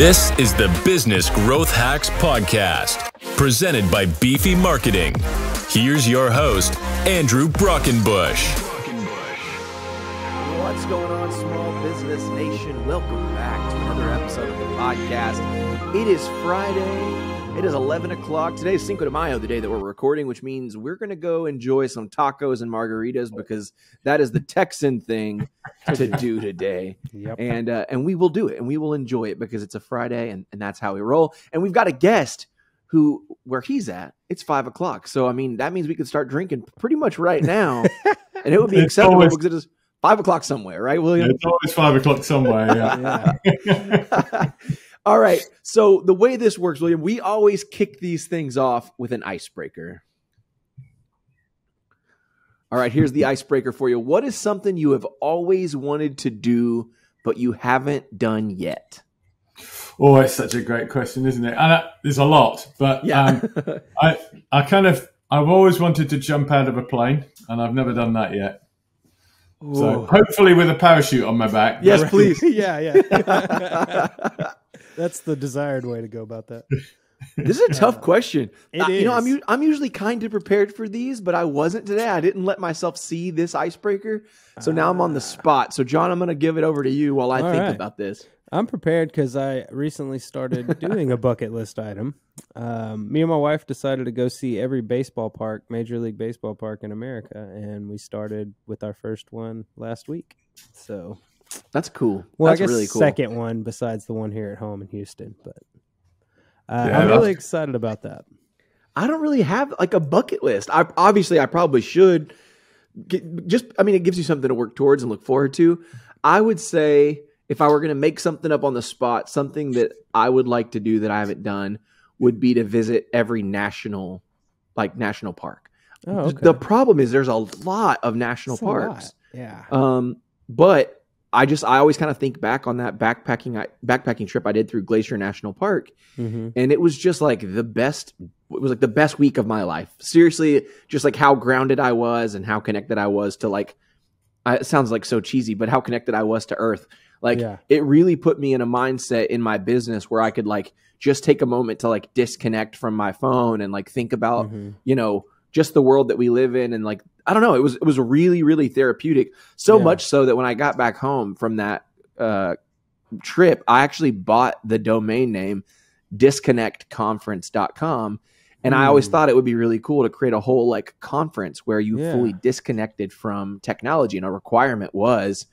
This is the Business Growth Hacks Podcast, presented by Beefy Marketing. Here's your host, Andrew Brockenbush. What's going on, small business nation? Welcome back to another episode of the podcast. It is Friday. It is 11 o'clock. Today is Cinco de Mayo, the day that we're recording, which means we're going to go enjoy some tacos and margaritas because that is the Texan thing to do today. Yep. And we will do it, and we will enjoy it because it's a Friday, and that's how we roll. And we've got a guest where he's at, it's 5 o'clock. So, I mean, that means we could start drinking pretty much right now, and it would be acceptable because it is 5 o'clock somewhere, right, William? It's always 5 o'clock somewhere, yeah. All right. So the way this works, William, we always kick these things off with an icebreaker. All right. Here's the icebreaker for you. What is something you have always wanted to do, but you haven't done yet? Oh, it's such a great question, isn't it? And there's a lot, but yeah. I've always wanted to jump out of a plane, and I've never done that yet. Ooh. So hopefully with a parachute on my back. Yes, please. Yeah. That's the desired way to go about that. This is a tough question. It is. You know, I'm usually kind of prepared for these, but I wasn't today. I didn't let myself see this icebreaker. So now I'm on the spot. So John, I'm going to give it over to you while I think about this. I'm prepared because I recently started doing a bucket list item. Me and my wife decided to go see every baseball park, Major League Baseball park in America, and we started with our first one last week. So that's cool. Well, that's I guess really cool. Second one besides the one here at home in Houston, but I'm really excited about that. I don't really have like a bucket list. I probably should. It gives you something to work towards and look forward to. I would say if I were going to make something up on the spot, something that I would like to do that I haven't done would be to visit every national park. Oh, okay. The problem is there's a lot of national parks. Yeah. But I always kind of think back on that backpacking trip I did through Glacier National Park. Mm-hmm. And it was just like the best week of my life. Seriously, just like how grounded I was and how connected I was to it sounds like so cheesy, but how connected I was to earth. It really put me in a mindset in my business where I could just take a moment to disconnect from my phone and think about, just the world that we live in. And I don't know, it was really, really therapeutic. So much so that when I got back home from that trip, I actually bought the domain name disconnectconference.com. And I always thought it would be really cool to create a whole conference where you fully disconnected from technology. And a requirement was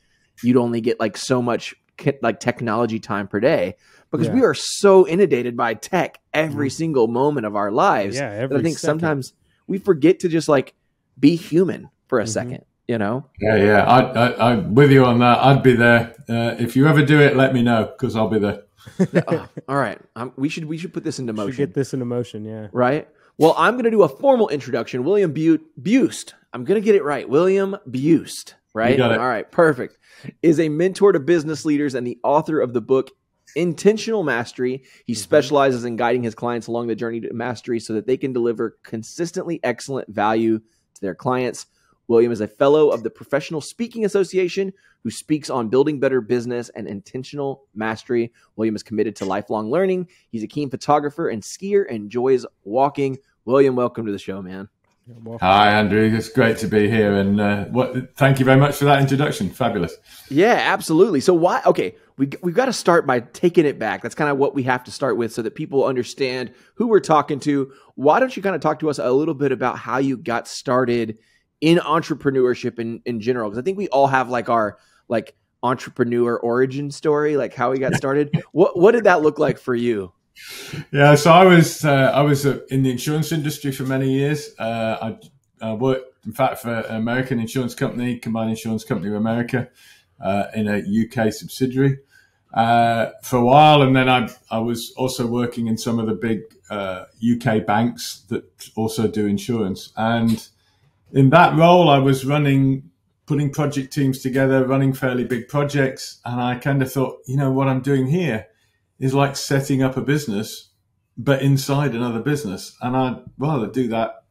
you'd only get so much technology time per day because we are so inundated by tech every single moment of our lives. Yeah, I think sometimes we forget to just be human for a second, Yeah. I'm with you on that. I'd be there. If you ever do it, let me know because I'll be there. All right. We should put this into motion. Get this into motion, yeah. Right? Well, I'm going to do a formal introduction. William Buist. I'm going to get it right. William Buist, right? You got it. All right, perfect. Is a mentor to business leaders and the author of the book Intentional Mastery. He specializes in guiding his clients along the journey to mastery so that they can deliver consistently excellent value to their clients. William is a fellow of the Professional Speaking Association who speaks on building better business and intentional mastery. William is committed to lifelong learning. He's a keen photographer and skier and enjoys walking. William, welcome to the show, man. Hi, Andrew. It's great to be here. And thank you very much for that introduction. Fabulous. Yeah, absolutely. So we've got to start by taking it back. That's kind of what we have to start with so that people understand who we're talking to. Why don't you kind of talk to us a little bit about how you got started in entrepreneurship in general? Because I think we all have our entrepreneur origin story, how we got started. What did that look like for you? Yeah, so I was in the insurance industry for many years. I worked, in fact, for an American insurance company, Combined Insurance Company of America, in a UK subsidiary for a while, and then I was also working in some of the big UK banks that also do insurance. And in that role, I was putting project teams together, running fairly big projects, and I kind of thought, what I'm doing here is like setting up a business, but inside another business. And I'd rather do that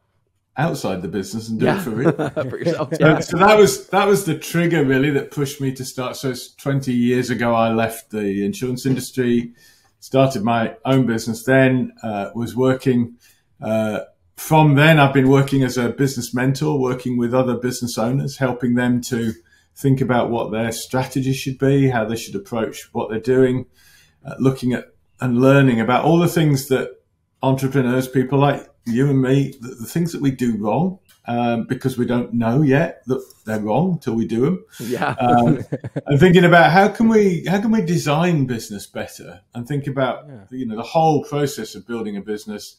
outside the business and do it for real. For yourself. So that was the trigger really that pushed me to start. So it's 20 years ago, I left the insurance industry, started my own business then, was working. From then, I've been working as a business mentor, working with other business owners, helping them to think about what their strategy should be, how they should approach what they're doing, looking at and learning about all the things that entrepreneurs, people like you and me, the things that we do wrong, because we don't know yet that they're wrong till we do them. Yeah. And thinking about how can we design business better, and think about the whole process of building a business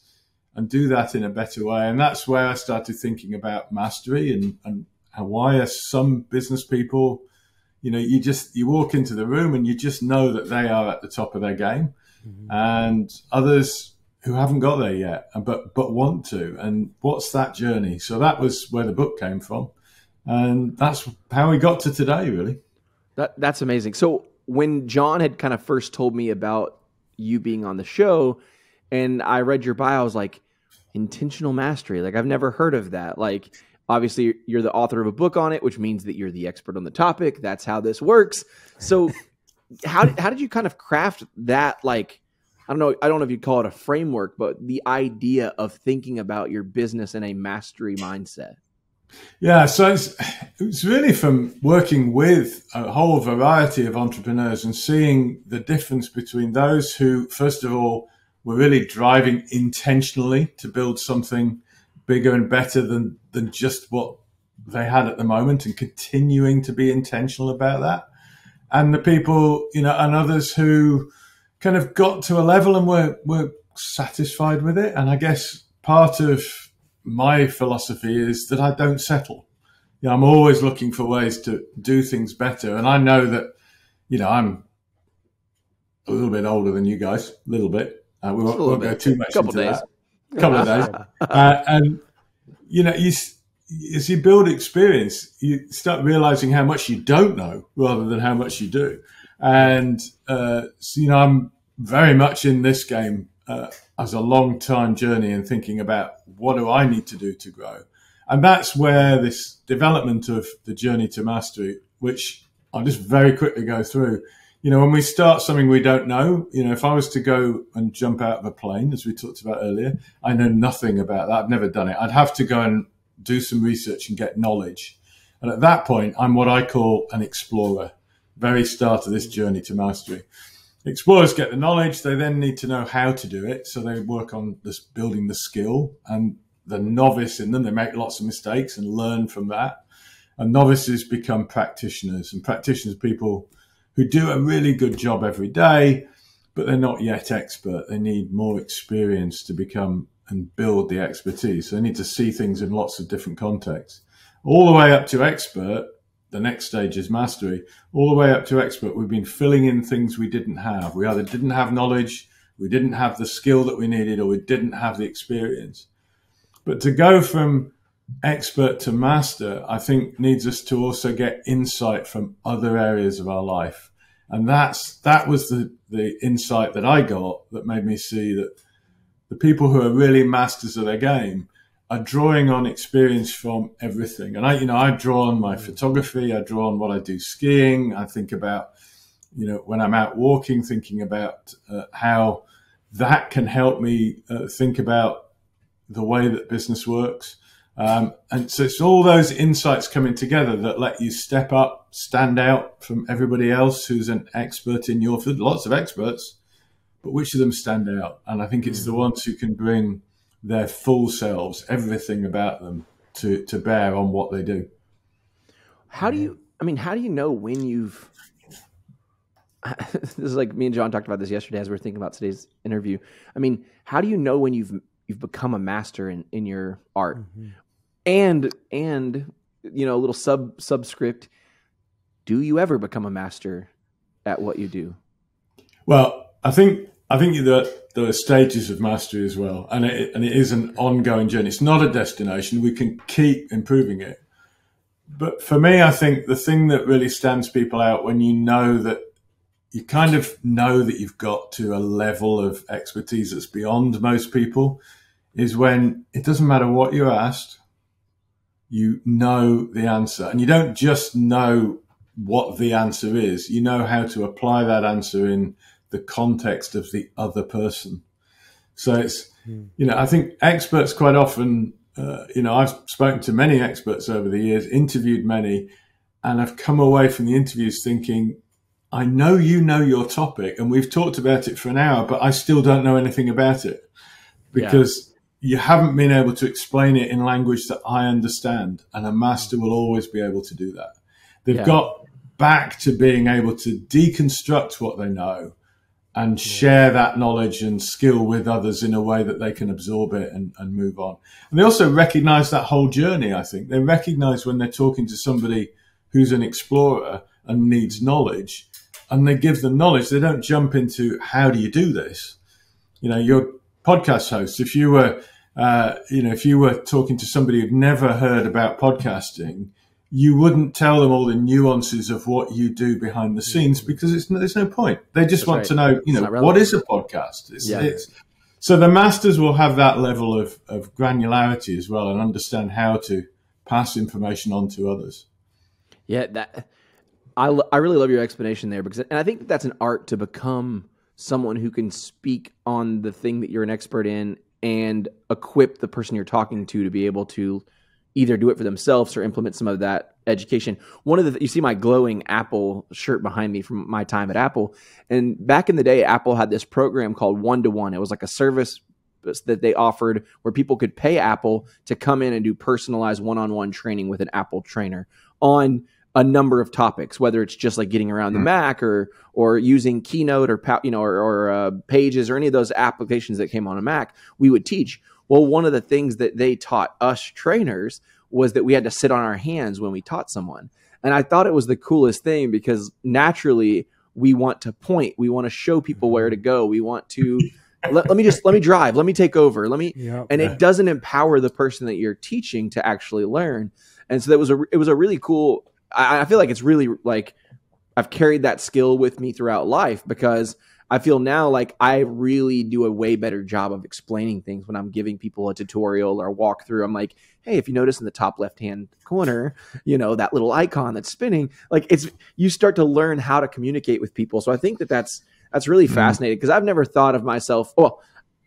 and do that in a better way. And that's where I started thinking about mastery and why are some business people, you walk into the room and you just know that they are at the top of their game, and others who haven't got there yet, but want to. And what's that journey? So that was where the book came from. And that's how we got to today, really. That's amazing. So when John had kind of first told me about you being on the show and I read your bio, I was like, intentional mastery. Like, I've never heard of that. Like, obviously you're the author of a book on it, which means that you're the expert on the topic. That's how this works. So how did you kind of craft that? Like, I don't know if you'd call it a framework, but the idea of thinking about your business in a mastery mindset. Yeah, so it's really from working with a whole variety of entrepreneurs and seeing the difference between those who, first of all, were really driving intentionally to build something bigger and better than just what they had at the moment, and continuing to be intentional about that. And the people, and others who kind of got to a level and were satisfied with it. And I guess part of my philosophy is that I don't settle. I'm always looking for ways to do things better. And I know that, I'm a little bit older than you guys, a little bit. We won't go too much into that. A couple of days. And, as you build experience, you start realizing how much you don't know rather than how much you do. And, I'm very much in this game as a long-time journey and thinking about what do I need to do to grow. And that's where this development of the journey to mastery, which I'll just very quickly go through. When we start something we don't know, if I was to go and jump out of a plane, as we talked about earlier, I know nothing about that. I've never done it. I'd have to go and do some research and get knowledge. And at that point, I'm what I call an explorer, very start of this journey to mastery. Explorers get the knowledge. They then need to know how to do it. So they work on this building the skill, and the novice in them, they make lots of mistakes and learn from that. And novices become practitioners, and practitioners people who do a really good job every day, but they're not yet expert. They need more experience to become and build the expertise. So they need to see things in lots of different contexts. All the way up to expert, the next stage is mastery. All the way up to expert, we've been filling in things we didn't have. We either didn't have knowledge, we didn't have the skill that we needed, or we didn't have the experience. But to go from expert to master, I think needs us to also get insight from other areas of our life. And that was the insight that I got that made me see that the people who are really masters of their game are drawing on experience from everything. And I draw on my photography, I draw on what I do skiing, I think about, when I'm out walking, thinking about how that can help me think about the way that business works. And so it's all those insights coming together that let you step up, stand out from everybody else who's an expert in your field. Lots of experts, but which of them stand out? And I think it's the ones who can bring their full selves, everything about them to bear on what they do. How do you know when you've, this is like me and John talked about this yesterday as we were thinking about today's interview. How do you know when you've become a master in your art? Mm-hmm. And a little subscript, do you ever become a master at what you do? Well, I think there are stages of mastery as well, and it is an ongoing journey. It's not a destination. We can keep improving it. But for me, I think the thing that really stands people out when you know that you kind of know that you've got to a level of expertise that's beyond most people is when it doesn't matter what you're asked, you know the answer. And you don't just know what the answer is. You know how to apply that answer in the context of the other person. So it's, I think experts quite often, I've spoken to many experts over the years, interviewed many, and I've come away from the interviews thinking, I know you know your topic and we've talked about it for an hour, but I still don't know anything about it because you haven't been able to explain it in language that I understand. And a master will always be able to do that. They've got back to being able to deconstruct what they know and share that knowledge and skill with others in a way that they can absorb it and move on. And they also recognize that whole journey, I think. They recognize when they're talking to somebody who's an explorer and needs knowledge, and they give them knowledge. They don't jump into, how do you do this? Your podcast host, if you were talking to somebody who'd never heard about podcasting, you wouldn't tell them all the nuances of what you do behind the scenes because there's no point. They just want to know, what is a podcast? So the masters will have that level of granularity as well and understand how to pass information on to others. Yeah, I really love your explanation there and I think that's an art to become someone who can speak on the thing that you're an expert in and equip the person you're talking to be able to either do it for themselves or implement some of that education. You see my glowing Apple shirt behind me from my time at Apple. And back in the day, Apple had this program called 1-to-1. It was like a service that they offered where people could pay Apple to come in and do personalized one-on-one training with an Apple trainer on a number of topics, whether it's just like getting around the Mac or using Keynote or Pages or any of those applications that came on a Mac, we would teach. Well, one of the things that they taught us trainers was that we had to sit on our hands when we taught someone. And I thought it was the coolest thing because naturally we want to point, we want to show people where to go. We want to let me drive, let me take over, it doesn't empower the person that you're teaching to actually learn. And so it was a really cool, I feel like it's really like I've carried that skill with me throughout life because I feel now like I really do a way better job of explaining things when I'm giving people a tutorial or a walkthrough. I'm like, hey, if you notice in the top left-hand corner, that little icon that's spinning, like you start to learn how to communicate with people. So I think that's really fascinating because I've never thought of myself, well,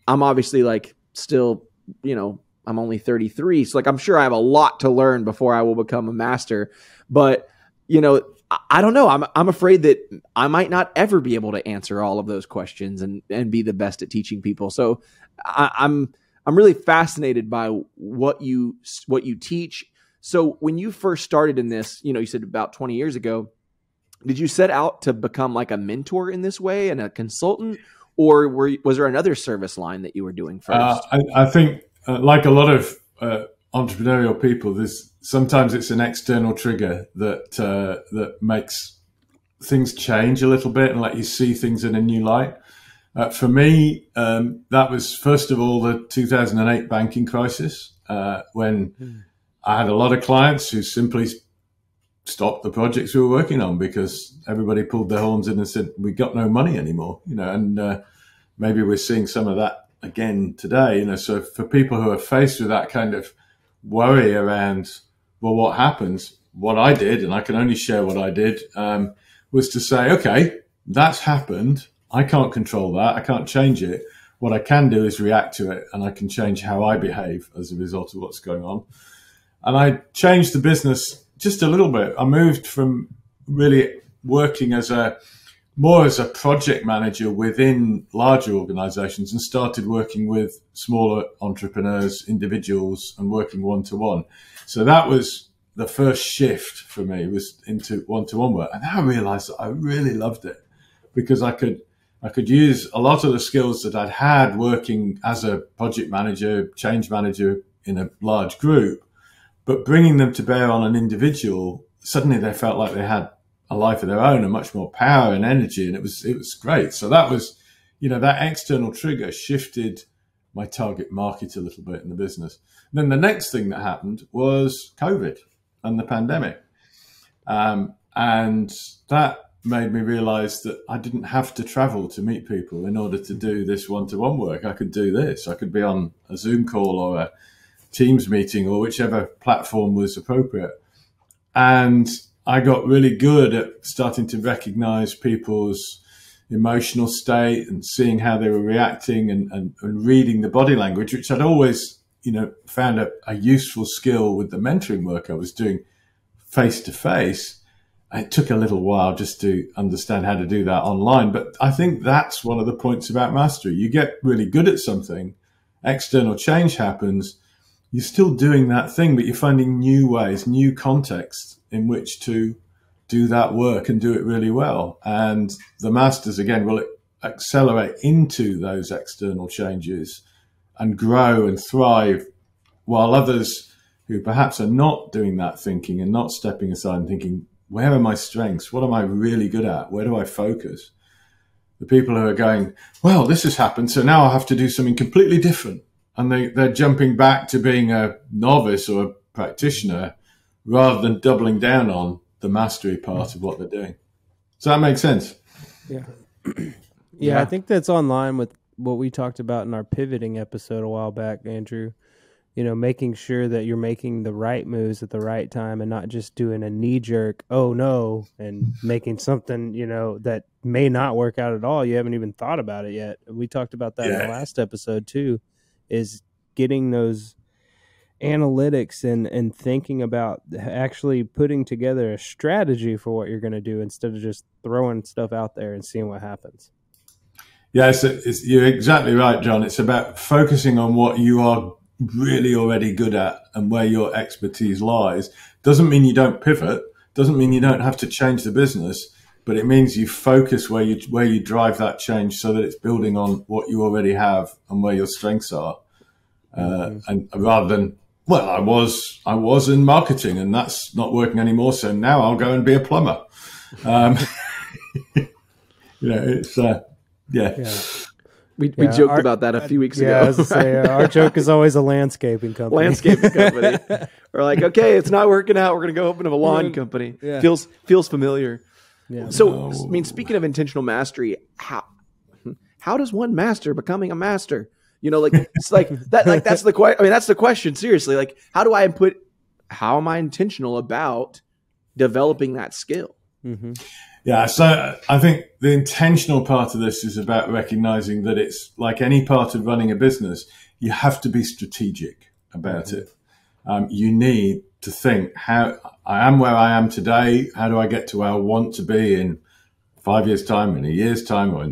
I'm obviously like still, I'm only 33. So like, I'm sure I have a lot to learn before I will become a master, but I don't know. I'm afraid that I might not ever be able to answer all of those questions and be the best at teaching people. So I'm really fascinated by what you teach. So when you first started in this, you said about 20 years ago, did you set out to become like a mentor in this way and a consultant, or was there another service line that you were doing first? I think like a lot of entrepreneurial people, sometimes it's an external trigger that makes things change a little bit and let you see things in a new light. For me, that was first of all the 2008 banking crisis, when I had a lot of clients who simply stopped the projects we were working on because everybody pulled their horns in and said, we got no money anymore, and maybe we're seeing some of that again today, so for people who are faced with that kind of worry around, well, what happens? What I did, and I can only share what I did, was to say, okay, that's happened. I can't control that. I can't change it. What I can do is react to it, and I can change how I behave as a result of what's going on. And I changed the business just a little bit. I moved from really working more as a project manager within larger organizations and started working with smaller entrepreneurs, individuals, and working one-to-one. So that was the first shift for me, was into one-to-one work. And I realized that I really loved it because I could use a lot of the skills that I'd had working as a project manager, change manager in a large group, but bringing them to bear on an individual, suddenly they felt like they had a life of their own and much more power and energy. And it was great. So that was, that external trigger shifted my target market a little bit in the business. And then the next thing that happened was COVID and the pandemic. And that made me realize that I didn't have to travel to meet people in order to do this one-to-one work. I could do this. I could be on a Zoom call or a Teams meeting or whichever platform was appropriate. And I got really good at starting to recognize people's, emotional state and seeing how they were reacting and reading the body language, which I'd always, found a useful skill with the mentoring work I was doing face to face. It took a little while just to understand how to do that online. But I think that's one of the points about mastery. You get really good at something, external change happens, you're still doing that thing, but you're finding new ways, new contexts in which to do that work and do it really well. And the masters, again, will accelerate into those external changes and grow and thrive, while others who perhaps are not doing that thinking and not stepping aside and thinking, where are my strengths? What am I really good at? Where do I focus? The people who are going, well, this has happened, so now I have to do something completely different. And they're jumping back to being a novice or a practitioner rather than doubling down on the mastery part of what they're doing. Does that make sense? Yeah. Yeah, I think that's online with what we talked about in our pivoting episode a while back, Andrew. Making sure that you're making the right moves at the right time and not just doing a knee-jerk, oh, no, and making something, that may not work out at all. You haven't even thought about it yet. We talked about that in the last episode, too, is getting those analytics and thinking about actually putting together a strategy for what you're going to do instead of just throwing stuff out there and seeing what happens. Yeah, you're exactly right, John. It's about focusing on what you are really already good at and where your expertise lies. Doesn't mean you don't pivot, doesn't mean you don't have to change the business, but it means you focus where you drive that change so that it's building on what you already have and where your strengths are. And rather than, well, I was in marketing and that's not working anymore, so now I'll go and be a plumber. It's We joked about that a few weeks ago. I was to say, our joke is always a landscaping company. We're like, okay, it's not working out. We're going to go open up a lawn company. Yeah. Feels familiar. Yeah. So, I mean, speaking of intentional mastery, how does one master becoming a master? It's like that. Like that's the question. I mean, that's the question. Seriously, like, how am I intentional about developing that skill? Mm-hmm. Yeah, so I think the intentional part of this is about recognizing that it's like any part of running a business, you have to be strategic about it. You need to think, how I am where I am today, how do I get to where I want to be in 5 years' time, in a year's time, or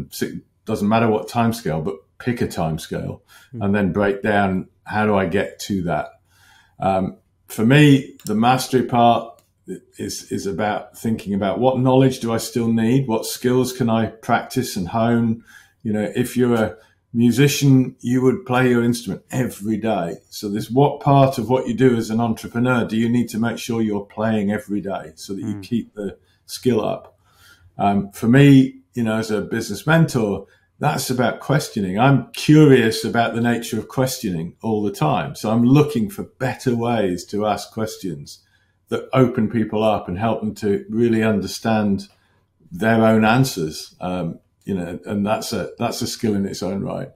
doesn't matter what time scale, but pick a time scale and then break down, how do I get to that? For me, the mastery part is about thinking about what knowledge do I still need? What skills can I practice and hone? If you're a musician, you would play your instrument every day. So there's what part of what you do as an entrepreneur do you need to make sure you're playing every day so that you keep the skill up? For me, as a business mentor, that's about questioning. I'm curious about the nature of questioning all the time. So I'm looking for better ways to ask questions that open people up and help them to really understand their own answers, and that's a skill in its own right.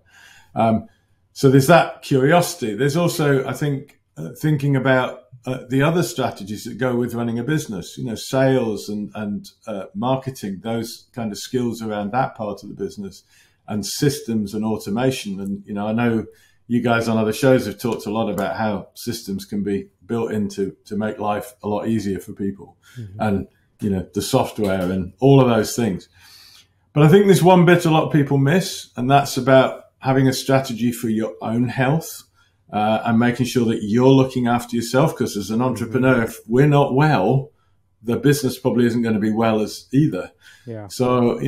So there's that curiosity. There's also, I think, thinking about the other strategies that go with running a business, sales and marketing, those kind of skills around that part of the business, and systems and automation. And, I know you guys on other shows have talked a lot about how systems can be built into to make life a lot easier for people, and the software and all of those things. But I think there's one bit a lot of people miss, and that's about having a strategy for your own health and making sure that you're looking after yourself. Because as an entrepreneur, if we're not well, the business probably isn't going to be well as either. Yeah. So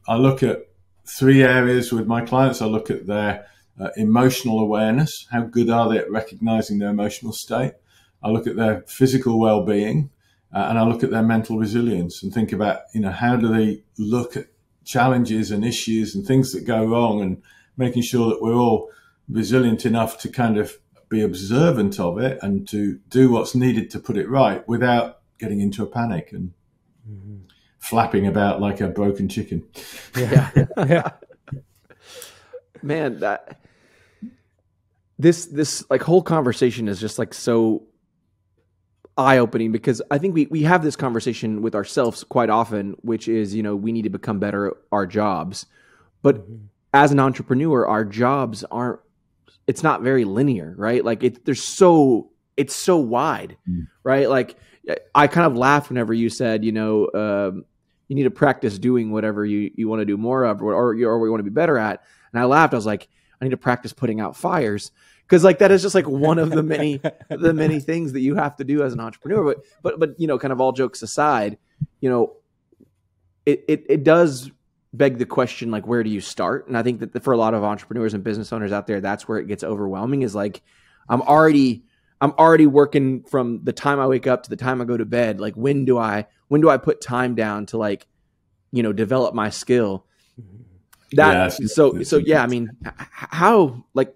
I look at 3 areas with my clients. I look at their emotional awareness. How good are they at recognizing their emotional state? I look at their physical well-being, and I look at their mental resilience and think about, how do they look at challenges and issues and things that go wrong, and making sure that we're all resilient enough to kind of be observant of it and to do what's needed to put it right without getting into a panic and flapping about like a broken chicken. Yeah. Man, this like whole conversation is just like so eye-opening, because I think we have this conversation with ourselves quite often, which is, we need to become better at our jobs. But as an entrepreneur, our jobs it's not very linear, right? Like it's so wide, right? Like I kind of laughed whenever you said, you need to practice doing whatever you want to do more of, or you want to be better at. And I laughed. I was like, I need to practice putting out fires. Because like that is just like one of the many things that you have to do as an entrepreneur. But kind of all jokes aside, it does beg the question, like, where do you start? And I think that for a lot of entrepreneurs and business owners out there, that's where it gets overwhelming. Is like, I'm already working from the time I wake up to the time I go to bed. Like, when do I put time down to like, develop my skill? I mean, how, like,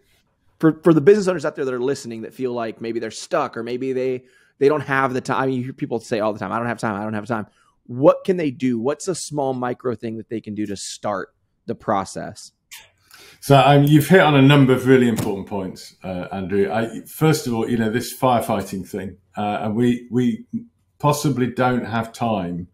for the business owners out there that are listening that feel like maybe they're stuck, or maybe they don't have the time. I mean, you hear people say all the time, I don't have time. What can they do? What's a small micro thing that they can do to start the process? So you've hit on a number of really important points, Andrew. First of all, this firefighting thing, and we possibly don't have time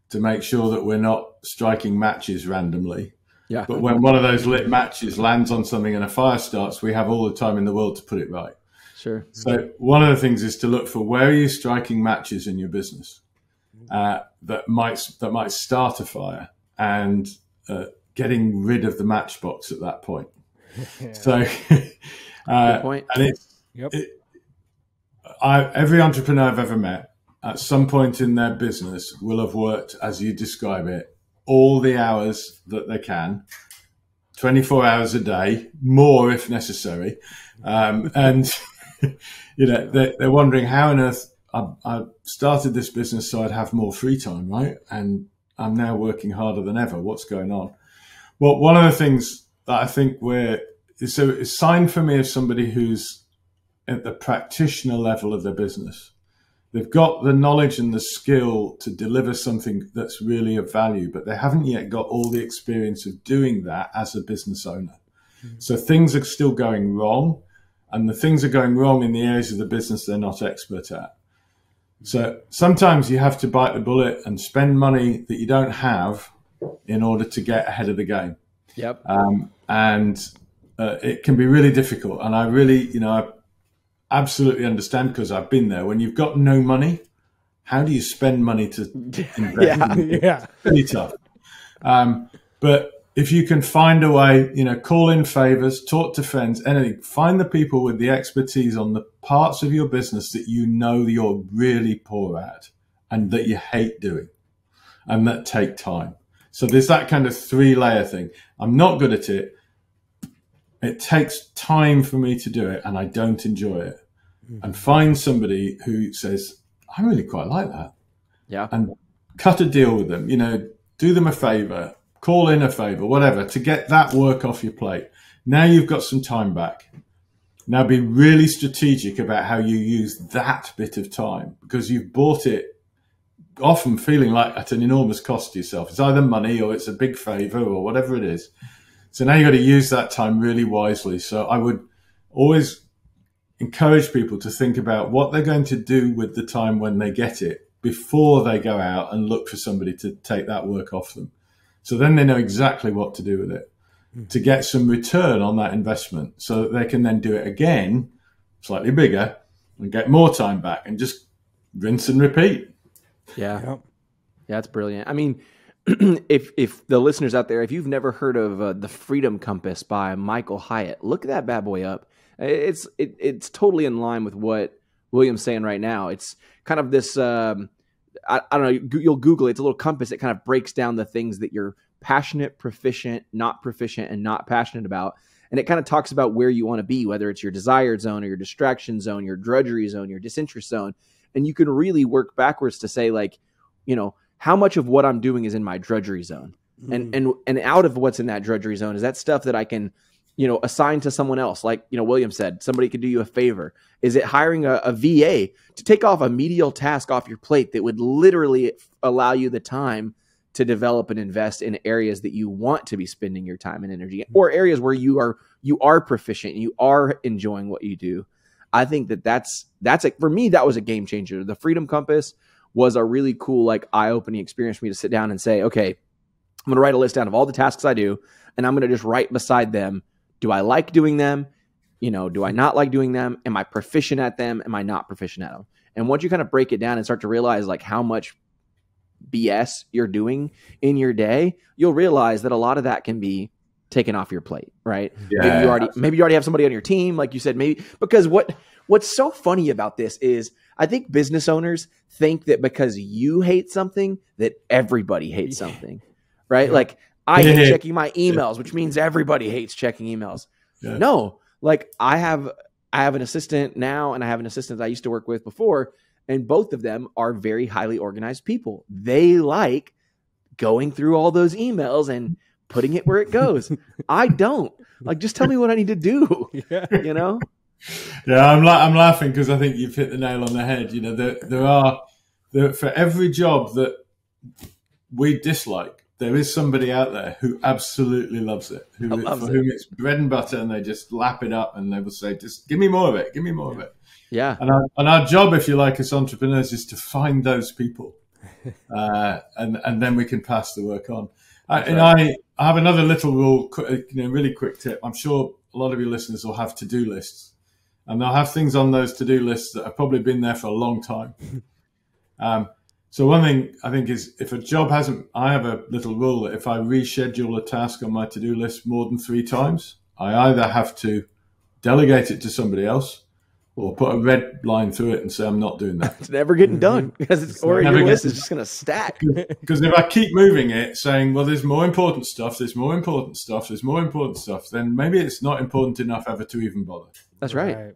to make sure that we're not striking matches randomly. Yeah. But when one of those lit matches lands on something and a fire starts, we have all the time in the world to put it right. Sure. So one of the things is to look for, where are you striking matches in your business that might start a fire, and getting rid of the matchbox at that point. So, good point. And every entrepreneur I've ever met at some point in their business will have worked, as you describe it, all the hours that they can, 24 hours a day, more if necessary. And, they're wondering, how on earth I started this business so I'd have more free time, right? And I'm now working harder than ever. What's going on? Well, one of the things that I think it's a sign for me of somebody who's at the practitioner level of their business. They've got the knowledge and the skill to deliver something that's really of value, but they haven't yet got all the experience of doing that as a business owner. Mm-hmm. So things are still going wrong, and the things are going wrong in the areas of the business they're not expert at. So sometimes you have to bite the bullet and spend money that you don't have in order to get ahead of the game. Yep. It can be really difficult. And I really, I absolutely understand, because I've been there. When you've got no money, how do you spend money to invest? Yeah. Pretty tough. But if you can find a way, call in favors, talk to friends, anything, find the people with the expertise on the parts of your business that you're really poor at and that you hate doing and that take time. So there's that kind of 3-layer thing. I'm not good at it. It takes time for me to do it, and I don't enjoy it. And find somebody who says, I really quite like that. Yeah. And cut a deal with them, do them a favor, call in a favor, whatever, to get that work off your plate. Now you've got some time back. Now be really strategic about how you use that bit of time, because you've bought it often feeling like at an enormous cost to yourself. It's either money or it's a big favor or whatever it is. So now you've got to use that time really wisely. So I would always encourage people to think about what they're going to do with the time when they get it before they go out and look for somebody to take that work off them. So then they know exactly what to do with it to get some return on that investment, so that they can then do it again, slightly bigger, and get more time back, and just rinse and repeat. Yeah. Yeah, that's brilliant. I mean, if the listeners out there, if you've never heard of The Freedom Compass by Michael Hyatt, look that bad boy up. It's totally in line with what William's saying right now. It's kind of this, I don't know, you'll Google it. It's a little compass that kind of breaks down the things that you're passionate, proficient, and not passionate about. And it kind of talks about where you want to be, whether it's your desired zone or your distraction zone, your drudgery zone, your disinterest zone. And you can really work backwards to say, like, how much of what I'm doing is in my drudgery zone, and out of what's in that drudgery zone is that stuff that I can, assign to someone else. Like, William said, somebody could do you a favor. Is it hiring a VA to take off a medial task off your plate that would literally allow you the time to develop and invest in areas that you want to be spending your time and energy, or areas where you are proficient and you are enjoying what you do? I think that's like, for me, that was a game changer. The Freedom Compass was a really cool, like, eye-opening experience for me to sit down and say, okay, I'm going to write a list down of all the tasks I do, and I'm going to just write beside them, do I like doing them? Do I not like doing them? Am I proficient at them? Am I not proficient at them? And once you kind of break it down and start to realize like how much BS you're doing in your day, you'll realize that a lot of that can be taken off your plate, right? Yeah. Maybe you already have somebody on your team, like you said, maybe, because what's so funny about this is I think business owners think that because you hate something that everybody hates something, right? Like I hate checking my emails, which means everybody hates checking emails. Yeah. No, like I have an assistant now, and I have an assistant I used to work with before, and both of them are very highly organized people. They like going through all those emails and putting it where it goes. I don't. Like, just tell me what I need to do. Yeah. Yeah, I'm laughing because I think you've hit the nail on the head. There for every job that we dislike, there is somebody out there who absolutely loves it, for whom it's bread and butter, and they just lap it up, and they will say, "Just give me more of it, give me more of it." Yeah. And our job, if you like, as entrepreneurs, is to find those people, and then we can pass the work on. I have another little rule, really quick tip. I'm sure a lot of your listeners will have to-do lists, and they'll have things on those to-do lists that have probably been there for a long time. So one thing I think is, if a job I have a little rule that if I reschedule a task on my to-do list more than 3 times, I either have to delegate it to somebody else or put a red line through it and say, I'm not doing that. It's never getting done because your list is just going to stack. Because if I keep moving it, saying, well, there's more important stuff, there's more important stuff, there's more important stuff, then maybe it's not important enough ever to even bother. That's right.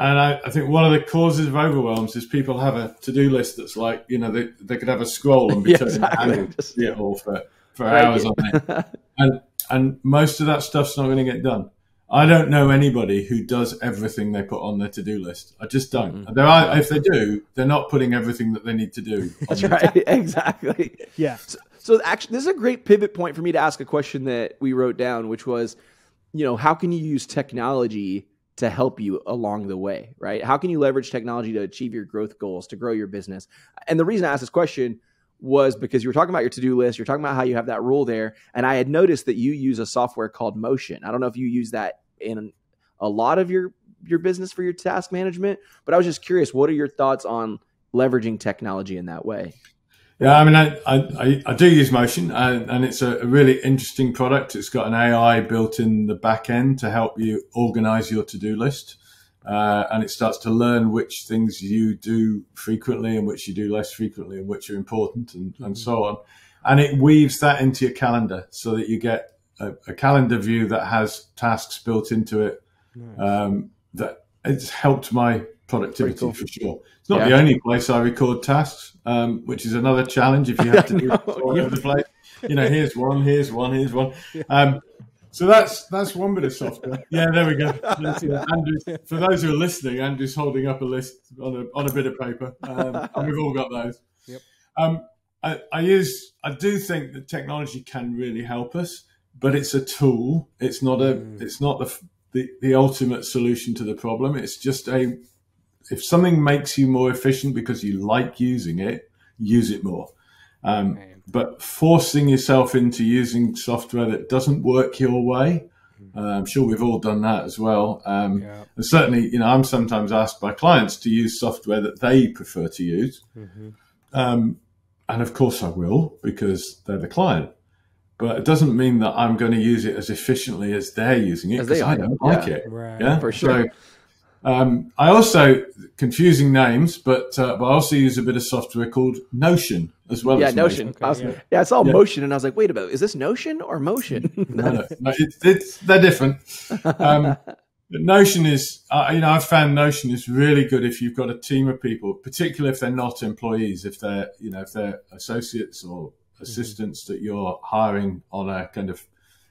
And I think one of the causes of overwhelms is people have a to-do list that's like, they could have a scroll and be turning it all for hours on it. And most of that stuff's not going to get done. I don't know anybody who does everything they put on their to-do list. I just don't. Mm-hmm. If they do, they're not putting everything that they need to do. That's right. Exactly. Yeah. So actually, this is a great pivot point for me to ask a question that we wrote down, which was, how can you use technology to help you along the way, right? How can you leverage technology to achieve your growth goals, to grow your business? And the reason I asked this question was because you were talking about your to-do list. You're talking about how you have that rule there. And I had noticed that you use a software called Motion. I don't know if you use that in a lot of your business for your task management, but I was just curious, what are your thoughts on leveraging technology in that way? Yeah, I mean, I do use Motion, and it's a really interesting product. It's got an AI built in the back end to help you organize your to-do list. And it starts to learn which things you do frequently and which you do less frequently and which are important and so on. And it weaves that into your calendar so that you get a calendar view that has tasks built into it. Nice. That it's helped my productivity for sure. It's not the only place I record tasks, which is another challenge if you have to do it all over the place. Here's one. So that's one bit of software. Yeah, there we go. Andrew, for those who are listening, Andrew's holding up a list on a bit of paper. And we've all got those. Yep. I do think that technology can really help us, but it's a tool. It's not the ultimate solution to the problem. It's just if something makes you more efficient because you like using it, use it more. But forcing yourself into using software that doesn't work your way, I'm sure we've all done that as well. And certainly, I'm sometimes asked by clients to use software that they prefer to use. Mm-hmm. And of course I will, because they're the client. But it doesn't mean that I'm going to use it as efficiently as they're using it, because I don't like it. Right. Yeah, for sure. So, I also, confusing names, but I also use a bit of software called Notion as well. Yeah, Notion. Okay, I saw Motion and I was like, wait a minute, is this Notion or Motion? No, they're different. But Notion is, I've found Notion is really good if you've got a team of people, particularly if they're not employees, if they're associates or assistants that you're hiring on a kind of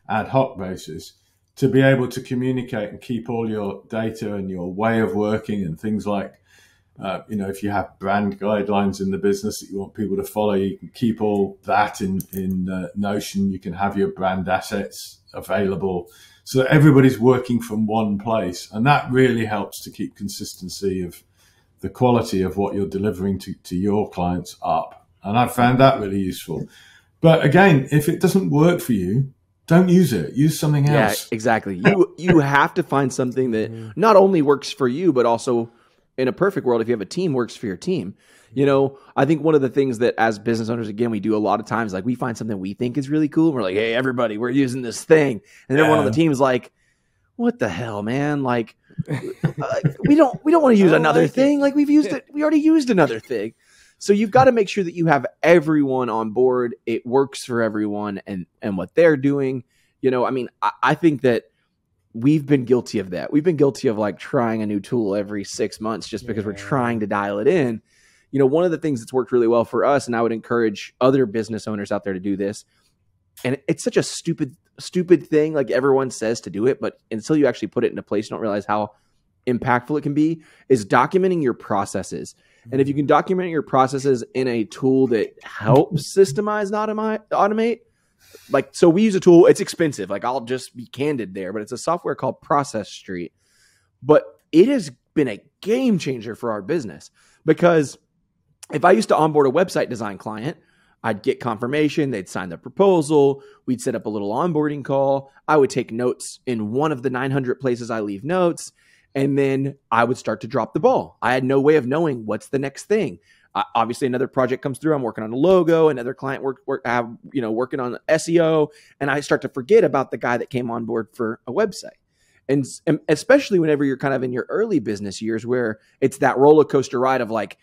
ad hoc basis, to be able to communicate and keep all your data and your way of working and things like, if you have brand guidelines in the business that you want people to follow, you can keep all that in Notion. You can have your brand assets available so that everybody's working from one place. And that really helps to keep consistency of the quality of what you're delivering to your clients up. And I found that really useful. But again, if it doesn't work for you, don't use it. Use something else. Yeah, exactly. You have to find something that not only works for you, but also in a perfect world, if you have a team, works for your team. You know, I think one of the things that as business owners, again, we do a lot of times, like we find something we think is really cool. And we're like, hey, everybody, we're using this thing. And then one of the team is like, what the hell, man? Like, we don't want to use another thing. Like we've used it. We already used another thing. So you've got to make sure that you have everyone on board. It works for everyone and what they're doing. You know, I mean, I think that we've been guilty of that. We've been guilty of like trying a new tool every 6 months just because we're trying to dial it in. You know, one of the things that's worked really well for us, and I would encourage other business owners out there to do this, and it's such a stupid thing, like everyone says to do it, but until you actually put it into place, you don't realize how impactful it can be, is documenting your processes. And if you can document your processes in a tool that helps systemize and automate, like, so we use a tool, it's expensive. Like I'll just be candid there, but it's a software called Process Street. But it has been a game changer for our business, because if I used to onboard a website design client, I'd get confirmation, they'd sign the proposal, we'd set up a little onboarding call, I would take notes in one of the 900 places I leave notes, and then I would start to drop the ball. I had no way of knowing what's the next thing. Obviously, another project comes through, I'm working on a logo, another client working on SEO, and I start to forget about the guy that came on board for a website. And especially whenever you're kind of in your early business years where it's that roller coaster ride of like,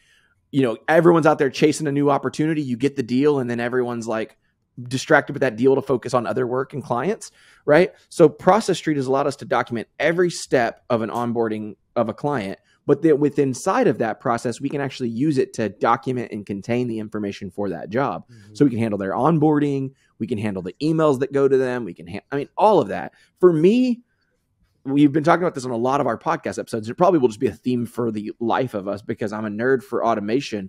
you know, everyone's out there chasing a new opportunity, you get the deal, and then everyone's like distracted with that deal to focus on other work and clients, right? So Process Street has allowed us to document every step of an onboarding of a client, but then within inside of that process, we can actually use it to document and contain the information for that job. So we can handle their onboarding, we can handle the emails that go to them, we can all of that. For me, we've been talking about this on a lot of our podcast episodes. It probably will just be a theme for the life of us because I'm a nerd for automation.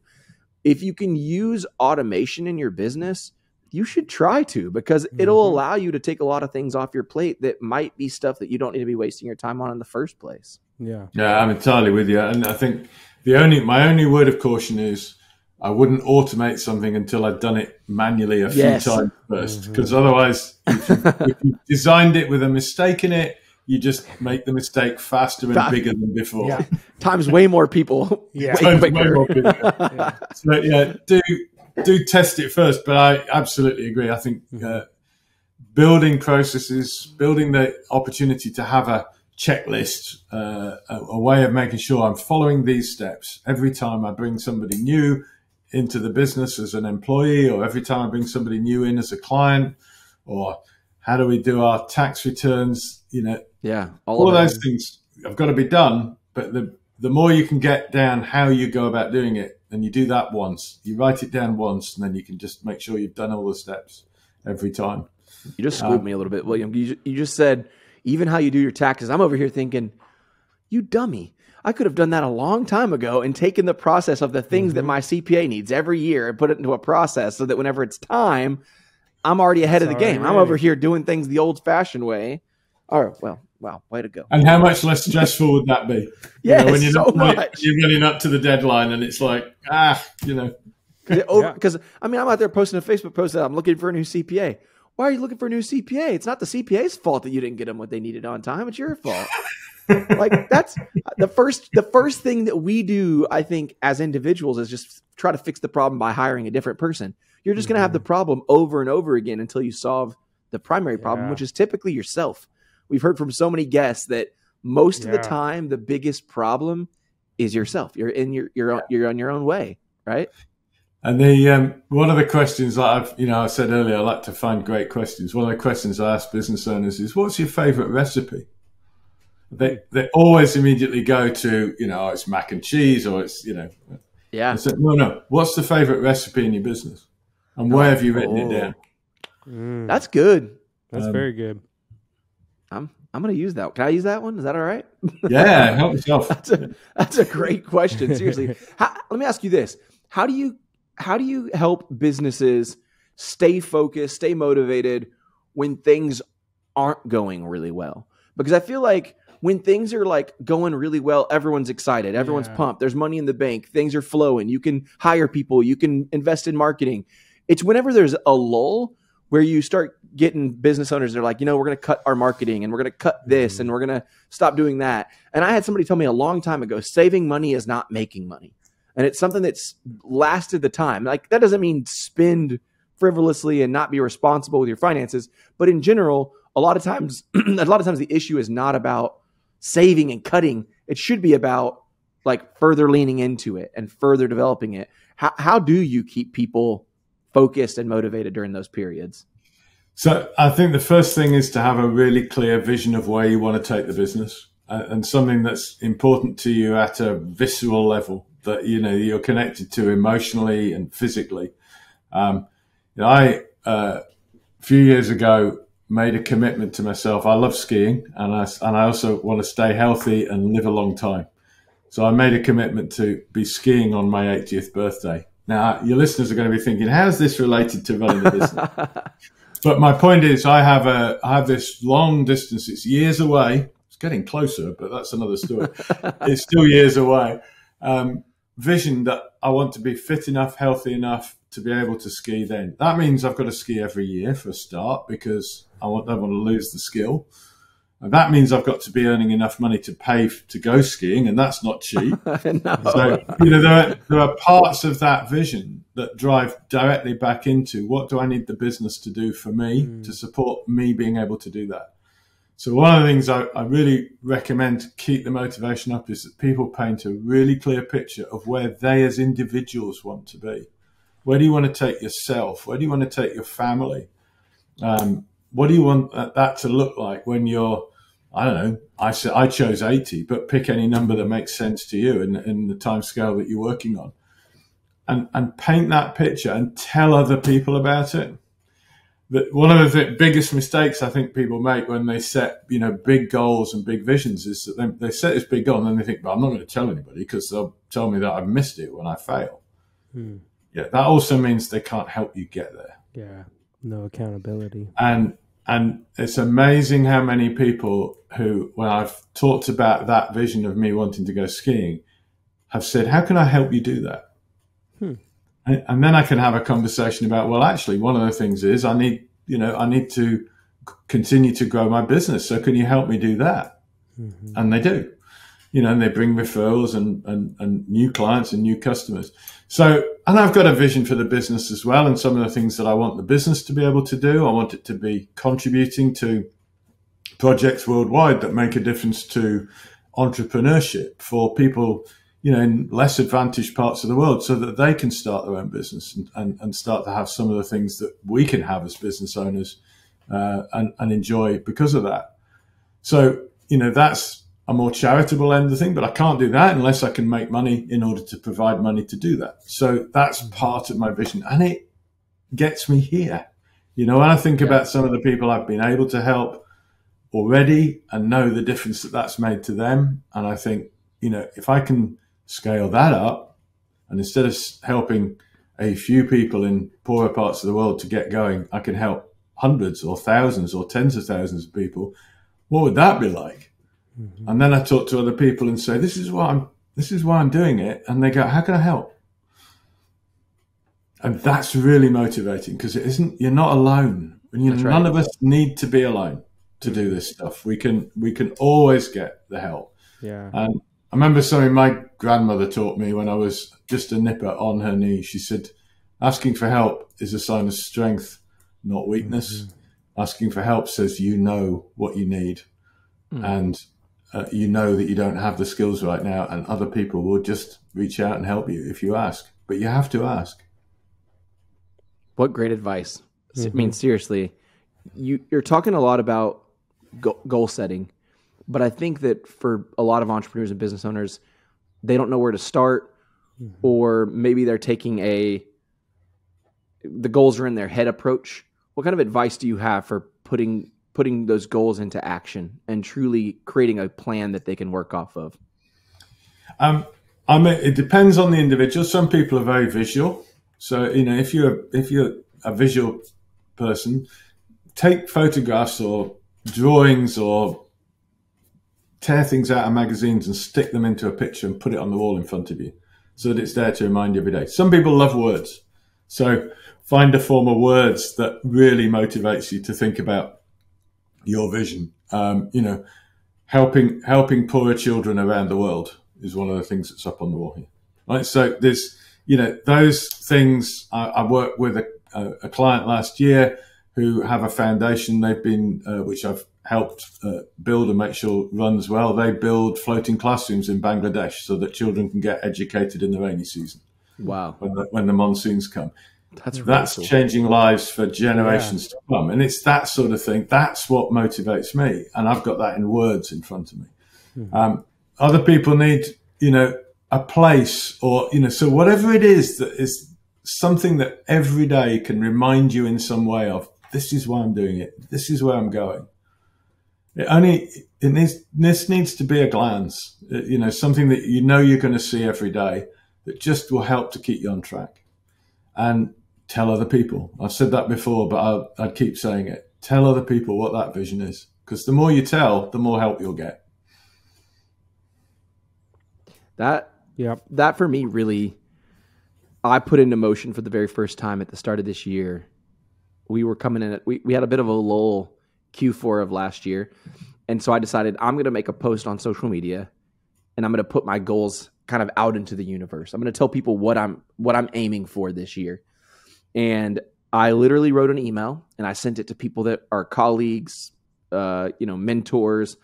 If you can use automation in your business, you should try to, because it'll allow you to take a lot of things off your plate that might be stuff that you don't need to be wasting your time on in the first place. Yeah, I'm entirely with you. And I think my only word of caution is I wouldn't automate something until I'd done it manually a few times first, because otherwise, if you designed it with a mistake in it, you just make the mistake faster and bigger than before. Yeah. Times way more people. Way more people. So do test it first. But I absolutely agree. I think building processes, building the opportunity to have a checklist, a way of making sure I'm following these steps every time I bring somebody new into the business as an employee, or every time I bring somebody new in as a client, or how do we do our tax returns? You know, all of those things have got to be done. But the more you can get down how you go about doing it, and you do that once, you write it down once, and then you can just make sure you've done all the steps every time. You just schooled me a little bit, William. You just said even how you do your taxes. I'm over here thinking, you dummy. I could have done that a long time ago and taken the process of the things that my CPA needs every year and put it into a process so that whenever it's time, I'm already ahead of the game. I'm over here doing things the old-fashioned way. All right, well, wow, way to go. And how much less stressful would that be? When you're so much. You're running up to the deadline and it's like, Because, I'm out there posting a Facebook post that I'm looking for a new CPA. Why are you looking for a new CPA? It's not the CPA's fault that you didn't get them what they needed on time. It's your fault. Like, that's the first thing that we do, I think, as individuals is just try to fix the problem by hiring a different person. You're just going to have the problem over and over again until you solve the primary problem, which is typically yourself. We've heard from so many guests that most of the time, the biggest problem is yourself. You're on your own way, right? And one of the questions that I said earlier, I like to find great questions. One of the questions I ask business owners is, what's your favorite recipe? They always immediately go to, it's mac and cheese, or it's, I said, no. What's the favorite recipe in your business? And where have you written it down? That's good. That's very good. I'm going to use that. Can I use that one? Is that all right? Yeah, help yourself. That's a great question. Seriously. Let me ask you this. How do you help businesses stay focused, stay motivated when things aren't going really well. Because I feel like when things are like going really well, everyone's excited, everyone's pumped, there's money in the bank, things are flowing, you can hire people, you can invest in marketing. It's whenever there's a lull where you start getting business owners, they're like, we're going to cut our marketing and we're going to cut this and we're going to stop doing that. And I had somebody tell me a long time ago, saving money is not making money. And it's something that's lasted the time. Like, that doesn't mean spend frivolously and not be responsible with your finances. But in general, a lot of times the issue is not about saving and cutting. It should be about like further leaning into it and further developing it. How do you keep people focused and motivated during those periods? So I think the first thing is to have a really clear vision of where you want to take the business, and something that's important to you at a visceral level that, you're connected to emotionally and physically. I, a few years ago, made a commitment to myself. I love skiing, and I also want to stay healthy and live a long time. So I made a commitment to be skiing on my 80th birthday. Now, your listeners are going to be thinking, how's this related to running a business? But my point is, I have this long distance. It's years away. It's getting closer, but that's another story. It's still years away. Vision that I want to be fit enough, healthy enough to be able to ski then. That means I've got to ski every year for a start, because I don't want to lose the skill. And that means I've got to be earning enough money to pay to go skiing, and that's not cheap. No. So, there are parts of that vision that drive directly back into what do I need the business to do for me to support me being able to do that. So one of the things I really recommend to keep the motivation up is that people paint a really clear picture of where they as individuals want to be. Where do you want to take yourself? Where do you want to take your family? What do you want that to look like when you're, I don't know, I chose 80, but pick any number that makes sense to you in the time scale that you're working on. And paint that picture and tell other people about it. But one of the biggest mistakes I think people make when they set, big goals and big visions is that they set this big goal and then they think, well, I'm not going to tell anybody because they'll tell me that I've missed it when I fail. Yeah, that also means they can't help you get there. Yeah, no accountability. And it's amazing how many people who, when I've talked about that vision of me wanting to go skiing, have said, how can I help you do that? And then I can have a conversation about, well, actually, one of the things is I need to continue to grow my business. So can you help me do that? And they do, and they bring referrals and new clients and new customers. So, and I've got a vision for the business as well. And some of the things that I want the business to be able to do, I want it to be contributing to projects worldwide that make a difference to entrepreneurship for people, in less advantaged parts of the world, so that they can start their own business and start to have some of the things that we can have as business owners and enjoy because of that. So, that's a more charitable end of the thing, but I can't do that unless I can make money in order to provide money to do that. So that's part of my vision, and it gets me here. When I think about some of the people I've been able to help already and know the difference that that's made to them, and I think, if I can scale that up, and instead of helping a few people in poorer parts of the world to get going, I can help hundreds or thousands or tens of thousands of people. What would that be like? And then I talk to other people and say, this is why I'm doing it. And they go, how can I help? And that's really motivating, because you're not alone. None of us need to be alone to do this stuff. We can always get the help. Yeah. And I remember something my grandmother taught me when I was just a nipper on her knee. She said, asking for help is a sign of strength, not weakness. Asking for help says you know what you need. And you know that you don't have the skills right now, and other people will just reach out and help you if you ask. But you have to ask. What great advice. I mean, seriously, you're talking a lot about goal setting. But I think that for a lot of entrepreneurs and business owners, they don't know where to start, or maybe they're taking the goals are in their head approach. What kind of advice do you have for putting those goals into action and truly creating a plan that they can work off of? It depends on the individual. Some people are very visual. So, if you're a visual person, take photographs or drawings or tear things out of magazines and stick them into a picture and put it on the wall in front of you so that it's there to remind you every day. Some people love words. So find a form of words that really motivates you to think about your vision. Helping poorer children around the world is one of the things that's up on the wall here. Right. So there's, those things. I worked with a client last year who have a foundation they've been, which I've helped build and make sure runs well. They build floating classrooms in Bangladesh so that children can get educated in the rainy season. Wow. When the monsoons come. That's really cool. Changing lives for generations to come. And it's that sort of thing. That's what motivates me. And I've got that in words in front of me. Mm-hmm. Other people need, a place or, so whatever it is that is something that every day can remind you in some way of, this is why I'm doing it. This is where I'm going. This needs to be a glance, something that you're going to see every day that just will help to keep you on track. And tell other people. I've said that before, but I'd keep saying it. Tell other people what that vision is, because the more you tell, the more help you'll get. That for me really, I put into motion for the very first time at the start of this year. We were coming in we had a bit of a lull Q4 of last year. And so I decided I'm going to make a post on social media and I'm going to put my goals kind of out into the universe. I'm going to tell people what I'm aiming for this year. And I literally wrote an email and I sent it to people that are colleagues, mentors,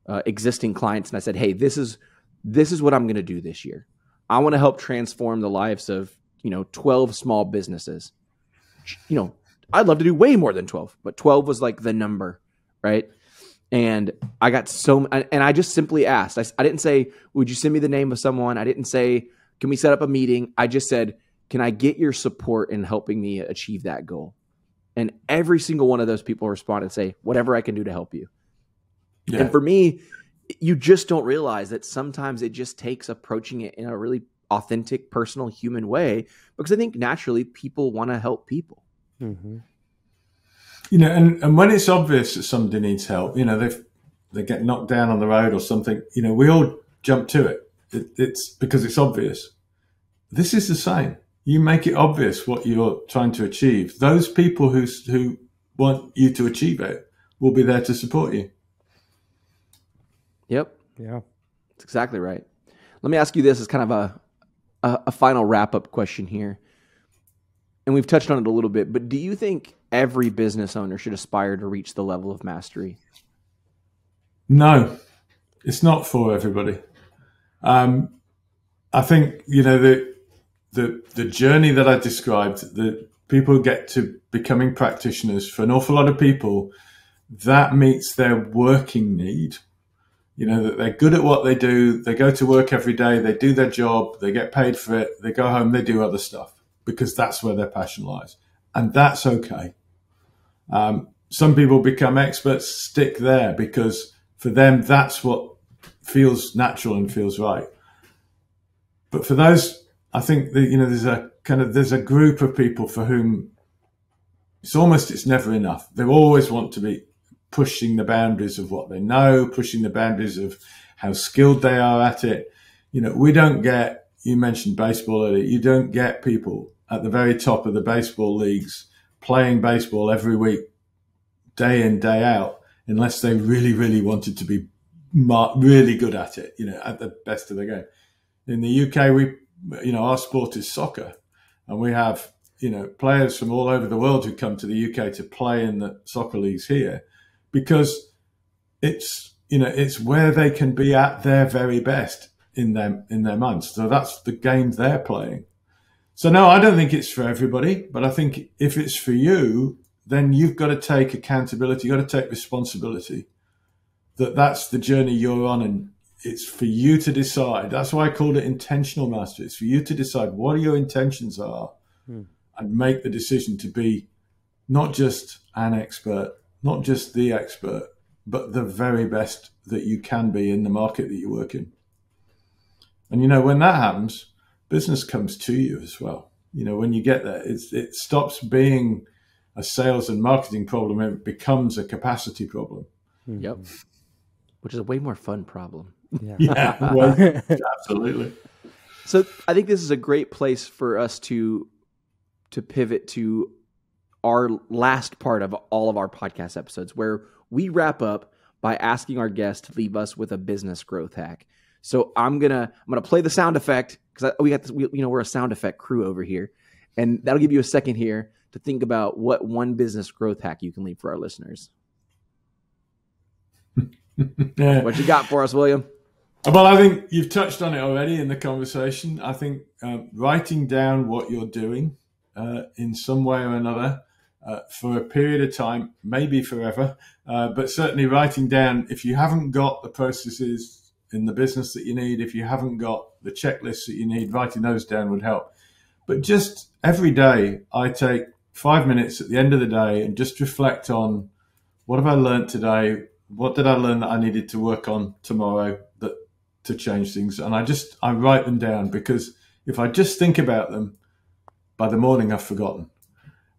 existing clients. And I said, hey, this is what I'm going to do this year. I want to help transform the lives of, 12 small businesses. I'd love to do way more than 12, but 12 was like the number, right? And I got and I just simply asked. I didn't say, would you send me the name of someone? I didn't say, can we set up a meeting? I just said, can I get your support in helping me achieve that goal? And every single one of those people responded and say, whatever I can do to help you. Yeah. And for me, you just don't realize that sometimes it just takes approaching it in a really authentic, personal, human way, because I think naturally people want to help people. Mm-hmm. And when it's obvious that somebody needs help, they get knocked down on the road or something, we all jump to it. It's because it's obvious. This is the same. You make it obvious what you're trying to achieve. Those people who want you to achieve it will be there to support you. Yep. Yeah. That's exactly right. Let me ask you this as kind of a final wrap-up question here. And we've touched on it a little bit, but do you think every business owner should aspire to reach the level of mastery? No, it's not for everybody. I think, the journey that I described, the people who get to becoming practitioners, for an awful lot of people, that meets their working need. That they're good at what they do. They go to work every day. They do their job. They get paid for it. They go home. They do other stuff because that's where their passion lies. And that's okay. Some people become experts, stick there because for them, that's what feels natural and feels right. But for those, I think that, there's a group of people for whom it's never enough. They always want to be pushing the boundaries of what they know, pushing the boundaries of how skilled they are at it. We don't get, you mentioned baseball earlier, you don't get people at the very top of the baseball leagues playing baseball every week, day in, day out, unless they really, really wanted to be really good at it, at the best of the game. In the UK, our sport is soccer, and we have, players from all over the world who come to the UK to play in the soccer leagues here, because it's where they can be at their very best in their minds. So that's the game they're playing. So no, I don't think it's for everybody, but I think if it's for you, then you've got to take accountability. You've got to take responsibility that that's the journey you're on, and it's for you to decide. That's why I called it intentional mastery. It's for you to decide what your intentions are and make the decision to be not just an expert, not just the expert, but the very best that you can be in the market that you work in. And, when that happens, business comes to you as well. When you get there, it stops being a sales and marketing problem and it becomes a capacity problem. Yep. Which is a way more fun problem. Yeah, well, absolutely. So I think this is a great place for us to pivot to our last part of all of our podcast episodes, where we wrap up by asking our guests to leave us with a business growth hack. So I'm gonna play the sound effect, because we're a sound effect crew over here, and that'll give you a second here to think about what one business growth hack you can leave for our listeners. What you got for us, William? Well, I think you've touched on it already in the conversation. I think writing down what you're doing in some way or another for a period of time, maybe forever, but certainly writing down, if you haven't got the processes in the business that you need, if you haven't got the checklists that you need, writing those down would help. But just every day, I take 5 minutes at the end of the day and just reflect on, what have I learned today? What did I learn that I needed to work on tomorrow to change things? And I write them down, because if I just think about them, by the morning I've forgotten.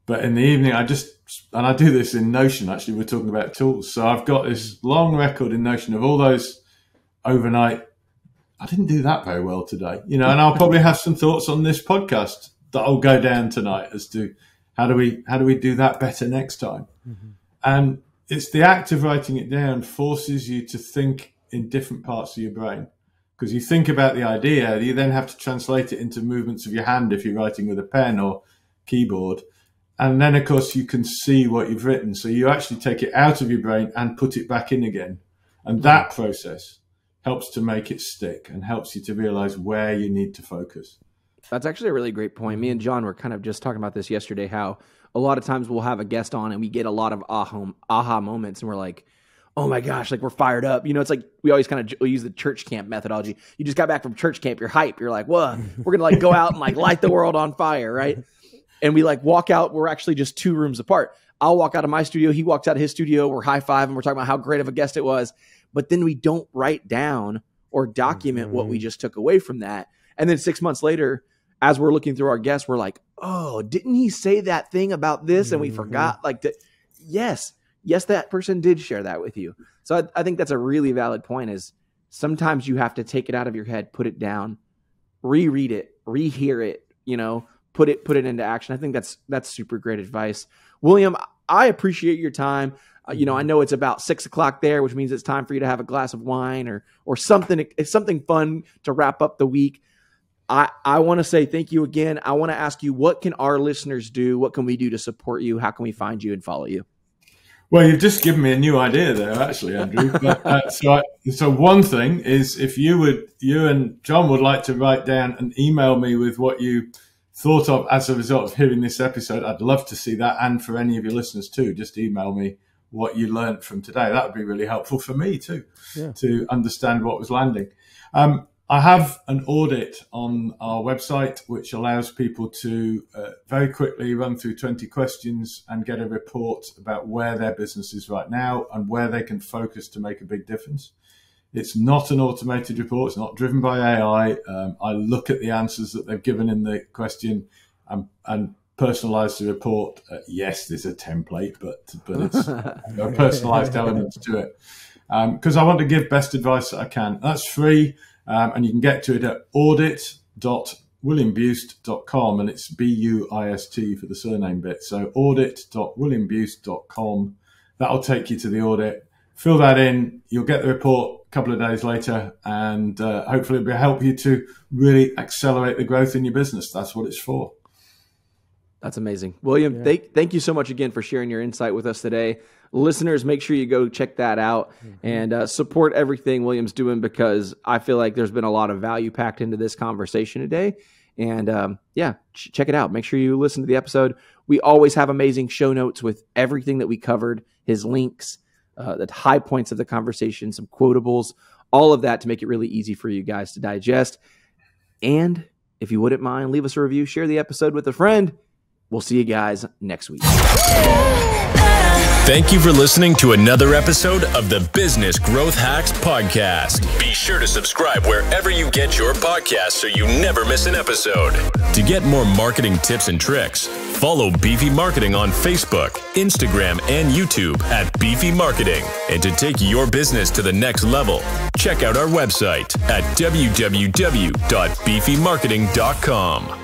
But in the evening, and I do this in Notion, actually, we're talking about tools. So I've got this long record in Notion of all those overnight, I didn't do that very well today, and I'll probably have some thoughts on this podcast that I'll go down tonight as to how do we do that better next time. Mm-hmm. And it's the act of writing it down forces you to think in different parts of your brain, because you think about the idea, you then have to translate it into movements of your hand if you're writing with a pen or keyboard. And then, of course, you can see what you've written. So you actually take it out of your brain and put it back in again. And that process helps to make it stick and helps you to realize where you need to focus. That's actually a really great point. Me and John were kind of just talking about this yesterday, how a lot of times we'll have a guest on and we get a lot of aha moments, and we're like, oh my gosh, like we're fired up. It's like we always kind of use the church camp methodology. You just got back from church camp, you're hype. You're like, whoa, we're going to like go out and like light the world on fire, right? And we like walk out. We're actually just 2 rooms apart. I'll walk out of my studio. He walks out of his studio. We're high-fiving. We're talking about how great of a guest it was. But then we don't write down or document what we just took away from that. And then 6 months later, as we're looking through our guests, we're like, oh, didn't he say that thing about this? And we forgot yes, that person did share that with you. So I think that's a really valid point, is sometimes you have to take it out of your head, put it down, reread it, rehear it, put it into action. I think that's super great advice. William, I appreciate your time. I know it's about 6 o'clock there, which means it's time for you to have a glass of wine or something. It's something fun to wrap up the week. I want to say thank you again. I want to ask you, what can our listeners do? What can we do to support you? How can we find you and follow you? Well, you've just given me a new idea there, actually, Andrew. But, so one thing is, if you and John would like to write down and email me with what you thought of as a result of hearing this episode, I'd love to see that. And for any of your listeners too, just email me what you learned from today. That would be really helpful for me too, to understand what was landing. I have an audit on our website, which allows people to very quickly run through 20 questions and get a report about where their business is right now and where they can focus to make a big difference. It's not an automated report. It's not driven by AI. I look at the answers that they've given in the question and personalize the report. Yes, there's a template, but it's there are personalized elements to it, because I want to give best advice that I can. That's free. And you can get to it at audit.williambuist.com, and it's BUIST for the surname bit. So audit.williambuist.com. That'll take you to the audit. Fill that in. You'll get the report a couple of days later, and hopefully it'll help you to really accelerate the growth in your business. That's what it's for. That's amazing. William, thank you so much again for sharing your insight with us today. Listeners, make sure you go check that out and support everything William's doing, because I feel like there's been a lot of value packed into this conversation today. And check it out. Make sure you listen to the episode. We always have amazing show notes with everything that we covered, his links, the high points of the conversation, some quotables, all of that to make it really easy for you guys to digest. And if you wouldn't mind, leave us a review, share the episode with a friend. We'll see you guys next week. Thank you for listening to another episode of the Business Growth Hacks Podcast. Be sure to subscribe wherever you get your podcasts so you never miss an episode. To get more marketing tips and tricks, follow Beefy Marketing on Facebook, Instagram, and YouTube at Beefy Marketing. And to take your business to the next level, check out our website at www.beefymarketing.com.